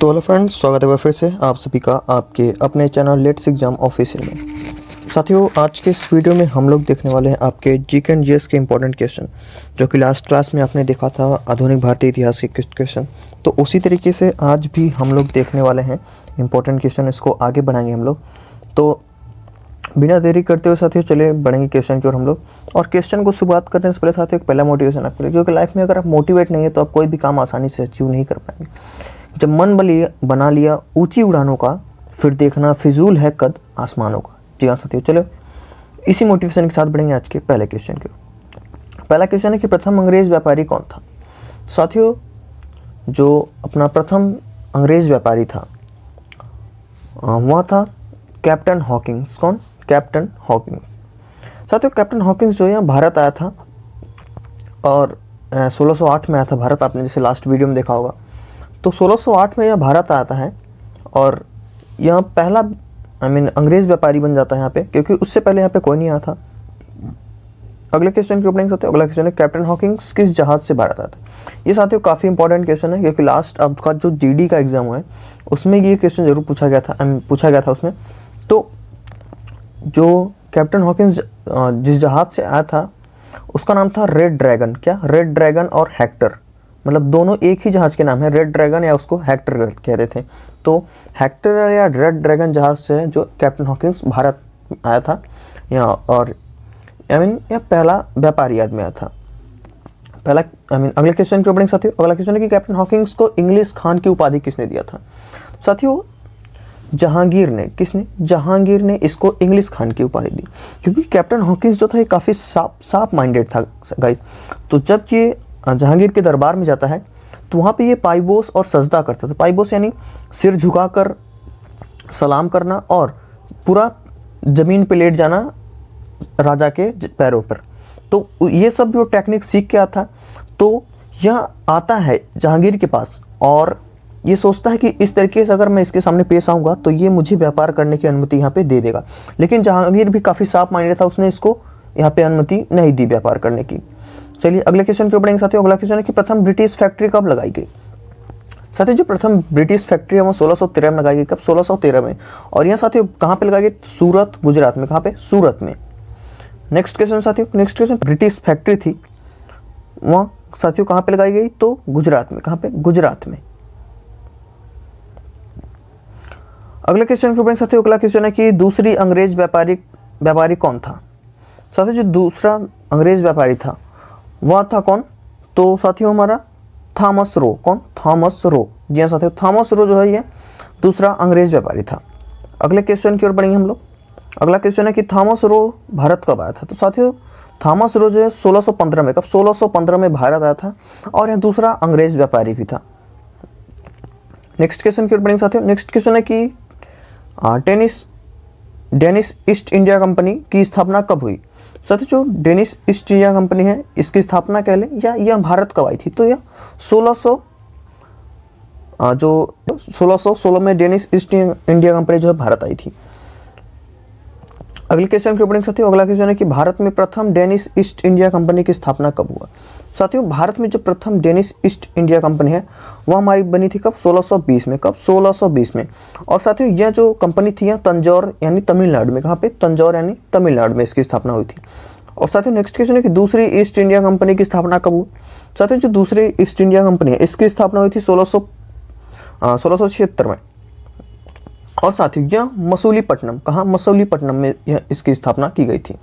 तो hello friends, स्वागत है फिर से आप सभी का आपके अपने चैनल लेट्स एग्जाम ऑफिशियल में। साथियों, आज के इस वीडियो में हम लोग देखने वाले हैं आपके जीके एंड जीएस के इंपॉर्टेंट क्वेश्चन, जो कि लास्ट क्लास में आपने देखा था आधुनिक भारतीय इतिहास के क्वेश्चन। तो उसी तरीके से आज भी हम लोग देखने वाले हैं इंपॉर्टेंट क्वेश्चन, इसको आगे बढ़ाएंगे हम लोग। तो बिना देरी करते हुए साथियों चले बढ़ेंगे क्वेश्चन की ओर हम लोग। और क्वेश्चन को शुरुआत करने से पहले साथियों एक पहला मोटिवेशन आपके लिए, क्योंकि लाइफ में अगर आप मोटिवेट नहीं है तो आप कोई भी काम आसानी से अचीव नहीं कर पाएंगे। जब मन बना लिया ऊंची उड़ानों का, फिर देखना फिजूल है कद आसमानों का। जी हाँ साथियों, चलो इसी मोटिवेशन के साथ बढ़ेंगे आज के पहले क्वेश्चन की ओर। पहला क्वेश्चन है कि प्रथम अंग्रेज व्यापारी कौन था। साथियों, जो अपना प्रथम अंग्रेज व्यापारी था वह था कैप्टन हॉकिंस। कौन? Captain Hawkins. साथियों, कैप्टन हॉकिंस जो है भारत आया था और 1608 में आया था भारत। आपने जैसे लास्ट वीडियो में देखा होगा, तो 1608 में यह भारत आता है और यह पहला अंग्रेज व्यापारी बन जाता है यहाँ पे, क्योंकि उससे पहले यहाँ पे कोई नहीं आया था। अगले क्वेश्चन की ओपनिंग होते हैं। अगला क्वेश्चन है कैप्टन हॉकिंस किस जहाज से भारत आया था। ये साथियों काफ़ी इंपॉर्टेंट क्वेश्चन है, क्योंकि लास्ट आपका जो जीडी का एग्जाम हुआ है उसमें ये क्वेश्चन जरूर पूछा गया था उसमें। तो जो कैप्टन हॉकिंस जिस जहाज से आया था उसका नाम था रेड ड्रैगन। क्या? रेड ड्रैगन और हेक्टर, मतलब दोनों एक ही जहाज के नाम है, रेड ड्रैगन या उसको हेक्टर कहते थे। तो हेक्टर या रेड ड्रैगन जहाज से जो कैप्टन हॉकिंस भारत आया था यहाँ, और यह पहला व्यापारी आदमी आया था। पहला अगले क्वेश्चन की ओपनिंग साथियों। अगला क्वेश्चन है कि कैप्टन हॉकिंस को इंग्लिश खान की उपाधि किसने दिया था। साथियों, जहांगीर ने। किसने? जहांगीर ने इसको इंग्लिश खान की उपाधि दी, क्योंकि कैप्टन हॉकिंस जो था ये काफ़ी साफ माइंडेड था गाइस। तो जब ये जहांगीर के दरबार में जाता है तो वहाँ पे ये पाइबोस और सजदा करता था। पाइबोस यानी सिर झुकाकर सलाम करना और पूरा ज़मीन पे लेट जाना राजा के पैरों पर। तो ये सब जो टेक्निक सीख के आता, तो यह आता है जहांगीर के पास और ये सोचता है कि इस तरीके से अगर मैं इसके सामने पेश आऊँगा तो ये मुझे व्यापार करने की अनुमति यहाँ पे दे देगा। लेकिन जहांगीर भी काफ़ी साफ माइंडेड था, उसने इसको यहाँ पे अनुमति नहीं दी व्यापार करने की। चलिए अगले क्वेश्चन की बढ़ेंगे साथियों। अगला क्वेश्चन है कि प्रथम ब्रिटिश फैक्ट्री कब लगाई गई। साथियों, जो प्रथम ब्रिटिश फैक्ट्री है वो 1613 में लगाई गई। कब? 1613 में। और यह साथियों कहाँ पे लगाई गई? सूरत, गुजरात में। कहाँ पे? सूरत में। नेक्स्ट क्वेश्चन साथियों, नेक्स्ट क्वेश्चन, ब्रिटिश फैक्ट्री थी वहाँ साथियों कहाँ पे लगाई गई? तो गुजरात में। कहाँ पे? गुजरात में। अगले क्वेश्चन की बढ़ेंगे साथियों। अगला क्वेश्चन है कि दूसरी अंग्रेज व्यापारी कौन था। साथियों, जो दूसरा अंग्रेज व्यापारी था वह था कौन? तो साथियों हमारा थॉमस रो। कौन? Thomas Roe. जी हाँ साथियों, थॉमस रो जो है ये दूसरा अंग्रेज व्यापारी था। अगले क्वेश्चन की ओर बढ़ेंगे हम लोग। अगला क्वेश्चन है कि थॉमस रो भारत कब आया था। तो साथियों थॉमस रो जो है 1615 में। कब? 1615 में भारत आया था और यह दूसरा अंग्रेज व्यापारी भी था। नेक्स्ट क्वेश्चन की ओर बढ़ेंगे साथियों। नेक्स्ट क्वेश्चन है कि डेनिश ईस्ट इंडिया कंपनी की स्थापना कब हुई। साथियों, जो डेनिश ईस्ट इंडिया कंपनी है इसकी स्थापना कह लें या यह भारत कब आई थी, तो यह 1616 में डेनिश ईस्ट इंडिया कंपनी जो है भारत आई थी। अगले क्वेश्चन की ओपनिंग साथियों। अगला क्वेश्चन है कि भारत में प्रथम डेनिश ईस्ट इंडिया कंपनी की स्थापना कब हुआ। साथियों, भारत में जो प्रथम डेनिश ईस्ट इंडिया कंपनी है वह हमारी बनी थी कब? 1620 में। कब? 1620 में। और साथियों यह जो कंपनी थी यह तंजौर यानी तमिलनाडु में। कहाँ पे? तंजौर यानी तमिलनाडु में इसकी स्थापना हुई थी। और साथियों नेक्स्ट क्वेश्चन है कि दूसरी ईस्ट इंडिया कंपनी की स्थापना कब हुई। साथियों, जो दूसरी ईस्ट इंडिया कंपनी है इसकी स्थापना हुई थी 1676 में। और साथियों यह मसूलीपट्टनम, कहाँ? मसूलीपट्टनम में यह इसकी स्थापना की गई थी।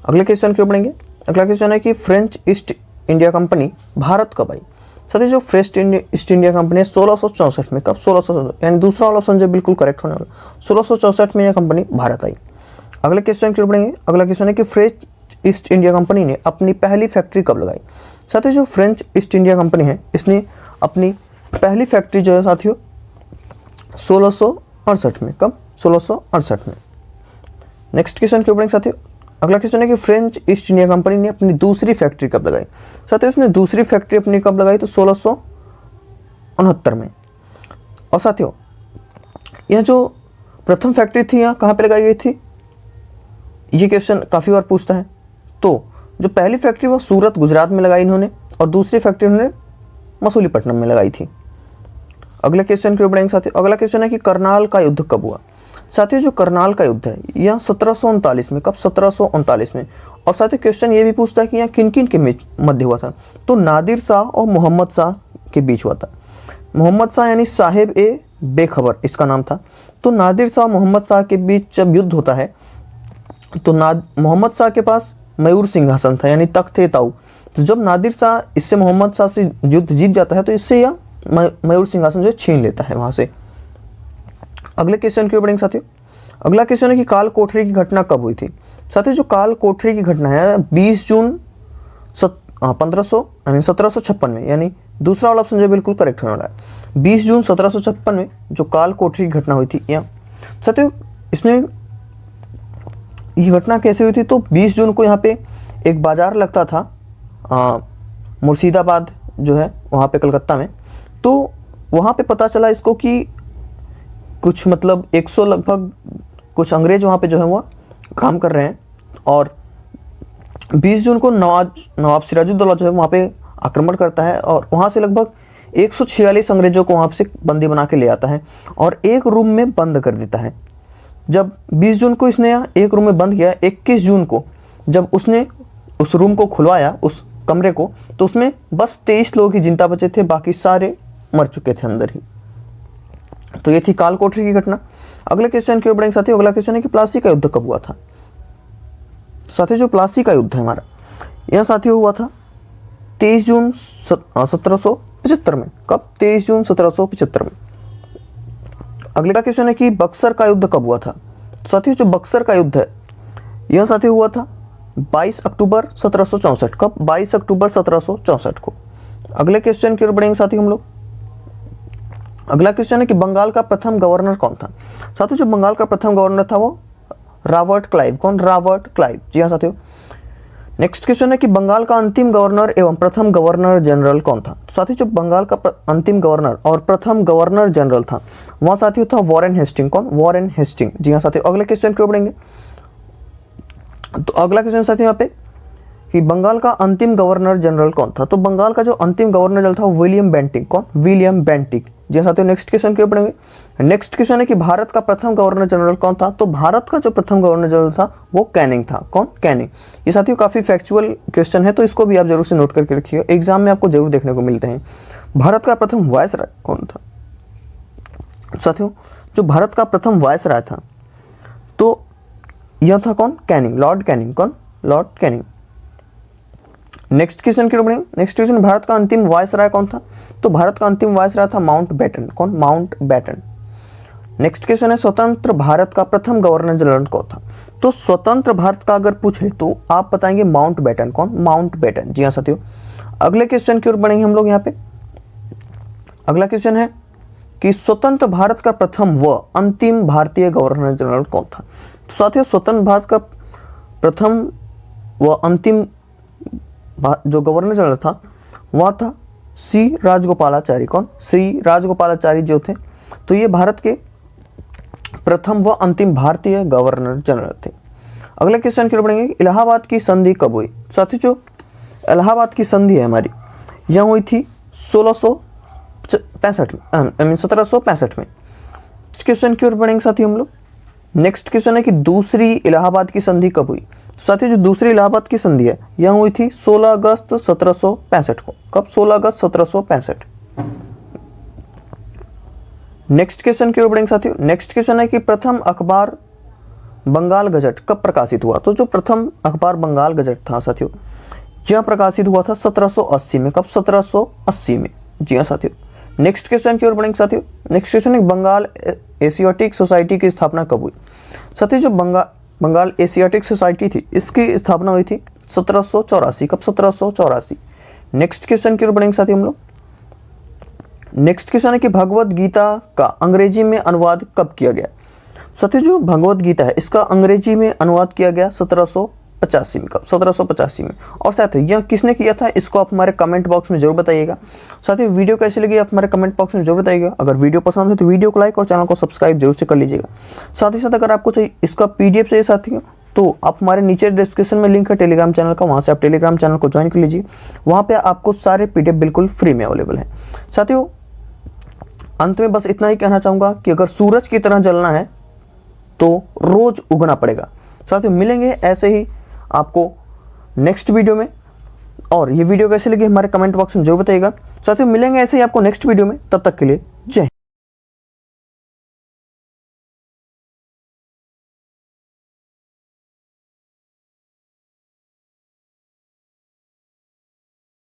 अगले क्वेश्चन की ओर बढ़ेंगे। अगला क्वेश्चन है कि French east India company Bharat कब आई। साथियों, जो फ्रेंच ईस्ट इंडिया कंपनी है 1664 में। कब? 1664 यानी दूसरा वाला ऑप्शन जो बिल्कुल करेक्ट होने वाला, 1664 में यह कंपनी भारत आई। अगले क्वेश्चन की ओर बढ़ेंगे। अगला क्वेश्चन है कि फ्रेंच ईस्ट इंडिया कंपनी ने अपनी पहली फैक्ट्री कब लगाई। साथियों, जो फ्रेंच ईस्ट इंडिया कंपनी है इसने अपनी पहली फैक्ट्री जो है साथियों 1668 में। कब? 1668 में। नेक्स्ट क्वेश्चन की ओपनिंग साथियों। अगला क्वेश्चन है कि फ्रेंच ईस्ट इंडिया कंपनी ने अपनी दूसरी फैक्ट्री कब लगाई। साथियों, इसने दूसरी फैक्ट्री अपनी कब लगाई? तो 1669 में। और साथियों यह जो प्रथम फैक्ट्री थी यहाँ कहाँ पे लगाई गई थी, ये क्वेश्चन काफ़ी बार पूछता है। तो जो पहली फैक्ट्री वो सूरत गुजरात में लगाई इन्होंने और दूसरी फैक्ट्री उन्होंने मसूलीपट्टनम में लगाई थी। अगले क्वेश्चन की ओर बढ़ेंगे साथियों। अगला क्वेश्चन है कि करनाल का युद्ध कब हुआ। साथियों जो करनाल का युद्ध है यह 1739 में, कब 1739 में। और साथियों क्वेश्चन ये भी पूछता है कि यहाँ किन किन के मध्य हुआ था, तो नादिर शाह और मोहम्मद शाह के बीच हुआ था। मोहम्मद शाह यानी साहेब ए बेखबर इसका नाम था। तो नादिर शाह मोहम्मद शाह के बीच जब युद्ध होता है तो मोहम्मद शाह के पास मयूर सिंहासन था यानी तख्त ए ताऊ। तो जब नादिर शाह इससे मोहम्मद शाह से युद्ध जीत जाता है तो इससे यह मयूर सिंहासन जो छीन लेता है वहां से। अगले क्वेश्चन की ओर बढ़ेंगे साथियों। अगला क्वेश्चन है कि काल कोठरी की घटना कब हुई थी। साथियों जो काल कोठरी की घटना है 20 जून 1756 में, यानी दूसरा वाला ऑप्शन जो बिल्कुल करेक्ट होने वाला है। 20 जून 1756 में जो काल कोठरी की घटना हुई थी। यहाँ साथियों इसमें ये घटना कैसे हुई थी, तो 20 जून को यहाँ पे एक बाजार लगता था मुर्शिदाबाद जो है वहाँ पे कलकत्ता में। तो वहाँ पे पता चला इसको कि कुछ मतलब 100 लगभग कुछ अंग्रेज वहाँ पे जो है वो काम कर रहे हैं। और 20 जून को नवाब सिराजुद्दौला जो है वहाँ पे आक्रमण करता है और वहाँ से लगभग 146 अंग्रेजों को वहाँ से बंदी बना के ले आता है और एक रूम में बंद कर देता है। जब 20 जून को इसने एक रूम में बंद किया, 21 जून को जब उसने उस रूम को खुलवाया उस कमरे को, तो उसमें बस 23 लोग ही जिंदा बचे थे, बाकी सारे मर चुके थे अंदर ही। तो ये थी काल कोठरी की घटना। अगले क्वेश्चन की ओर बढ़ेंगे साथियों। अगला क्वेश्चन है कि प्लासी का युद्ध कब हुआ था। साथियों जो प्लासी का युद्ध है हमारा यह साथियों हुआ था 23 जून 1775 में। कब? 23 जून 1775 में। अगला क्वेश्चन है कि बक्सर का युद्ध कब हुआ था। साथियों जो बक्सर का युद्ध है यह साथियों हुआ था 22 अक्टूबर 1764। कब? 22 अक्टूबर 1764 को। अगले क्वेश्चन की ओर बढ़ेंगे साथियों हम लोग। अगला क्वेश्चन है कि बंगाल का प्रथम गवर्नर कौन था। साथियों जो बंगाल का प्रथम गवर्नर था वो रॉबर्ट क्लाइव। कौन? Robert Clive. जी हाँ साथियों। नेक्स्ट क्वेश्चन है कि बंगाल का अंतिम गवर्नर एवं प्रथम गवर्नर जनरल कौन था। साथियों जो बंगाल का अंतिम गवर्नर और प्रथम गवर्नर जनरल था वह साथियों था वॉरेन हेस्टिंग। कौन? Warren Hasting. जी हाँ साथियों। अगले क्वेश्चन की ओर बढ़ेंगे। तो अगला क्वेश्चन साथियों यहाँ पे कि बंगाल का अंतिम गवर्नर जनरल कौन था। तो बंगाल का जो अंतिम गवर्नर जनरल था विलियम बेंटिक। कौन? William Bentinck. जी साथियों। नेक्स्ट क्वेश्चन की ओर बढ़ेंगे। नेक्स्ट क्वेश्चन है कि भारत का प्रथम गवर्नर जनरल कौन था। तो भारत का जो प्रथम गवर्नर जनरल था वो कैनिंग था। कौन? कैनिंग। ये साथियों काफी फैक्चुअल क्वेश्चन है तो इसको भी आप जरूर से नोट करके रखिए, एग्जाम में आपको जरूर देखने को मिलते हैं। भारत का प्रथम वायसराय कौन था। साथियों जो भारत का प्रथम वायसराय था तो यह था कौन? Canning, Lord Canning. कौन? Lord Canning. नेक्स्ट क्वेश्चन की ओर बढ़ेंगे। नेक्स्ट क्वेश्चन भारत का अंतिम वायसराय कौन था। तो भारत का अंतिम वायसराय था माउंट बैटन। कौन? Mountbatten. नेक्स्ट क्वेश्चन है स्वतंत्र भारत का प्रथम गवर्नर जनरल कौन था। तो स्वतंत्र भारत का अगर पूछे तो आप बताएंगे माउंट बैटन। कौन? Mountbatten. जी हाँ साथियों। अगले क्वेश्चन की ओर बढ़ेंगे हम लोग यहाँ पे। अगला क्वेश्चन है कि स्वतंत्र भारत का प्रथम व अंतिम भारतीय गवर्नर जनरल कौन था। तो साथियों स्वतंत्र भारत का प्रथम व अंतिम जो गवर्नर जनरल था वह था सी राजगोपालाचारी। कौन? श्री राजगोपालाचारी जो थे। तो ये भारत के प्रथम व अंतिम भारतीय गवर्नर जनरल थे। अगले क्वेश्चन की ओर बढ़ेंगे। इलाहाबाद की संधि कब हुई। साथियों जो इलाहाबाद की संधि है हमारी यह हुई थी 1765 में। इस क्वेश्चन की ओर बढ़ेंगे साथियों हम लोग। नेक्स्ट क्वेश्चन है कि दूसरी इलाहाबाद की संधि कब हुई। साथियों जो दूसरी इलाहाबाद की संधि है यह हुई थी 16 अगस्त 1765 को। कब? 16 अगस्त 1765। नेक्स्ट क्वेश्चन की ओर बढ़ेंगे साथियों। नेक्स्ट क्वेश्चन है कि प्रथम अखबार बंगाल गजट कब प्रकाशित हुआ। तो जो प्रथम अखबार बंगाल गजट था साथियों यह प्रकाशित हुआ था 1780 में। कब? 1780 में। जी हाँ साथियों। नेक्स्ट क्वेश्चन की ओर बढ़ेंगे साथियों। नेक्स्ट क्वेश्चन है बंगाल एशियाटिक सोसाइटी की स्थापना कब हुई। साथियों जो बंगाल एशियाटिक सोसाइटी थी इसकी स्थापना हुई थी 1784। कब? 1784। नेक्स्ट क्वेश्चन की ओर बढ़ेंगे साथियों हम लोग। नेक्स्ट क्वेश्चन है कि भगवत गीता का अंग्रेजी में अनुवाद कब किया गया। साथियों जो भगवत गीता है इसका अंग्रेजी में अनुवाद किया गया 1785 में। कब? 1785 में। और साथियों यह किसने किया था इसको आप हमारे कमेंट बॉक्स में जरूर बताइएगा। साथियों वीडियो कैसी लगी आप हमारे कमेंट बॉक्स में जरूर बताइएगा। अगर वीडियो पसंद है तो वीडियो को लाइक और चैनल को सब्सक्राइब जरूर से कर लीजिएगा। साथ ही साथ अगर आपको चाहिए इसका PDF चाहिए साथियों तो आप हमारे नीचे डिस्क्रिप्शन में लिंक है टेलीग्राम चैनल का, वहाँ से आप टेलीग्राम चैनल को ज्वाइन कर लीजिए। वहाँ पर आपको सारे PDF बिल्कुल फ्री में अवेलेबल है। साथियों अंत में बस इतना ही कहना चाहूँगा कि अगर सूरज की तरह जलना है तो रोज उगना पड़ेगा। साथियों मिलेंगे ऐसे ही आपको नेक्स्ट वीडियो में, और ये वीडियो कैसे लगी हमारे कमेंट बॉक्स में जरूर बताइएगा। साथियों मिलेंगे ऐसे ही आपको नेक्स्ट वीडियो में, तब तक के लिए जय हिंद।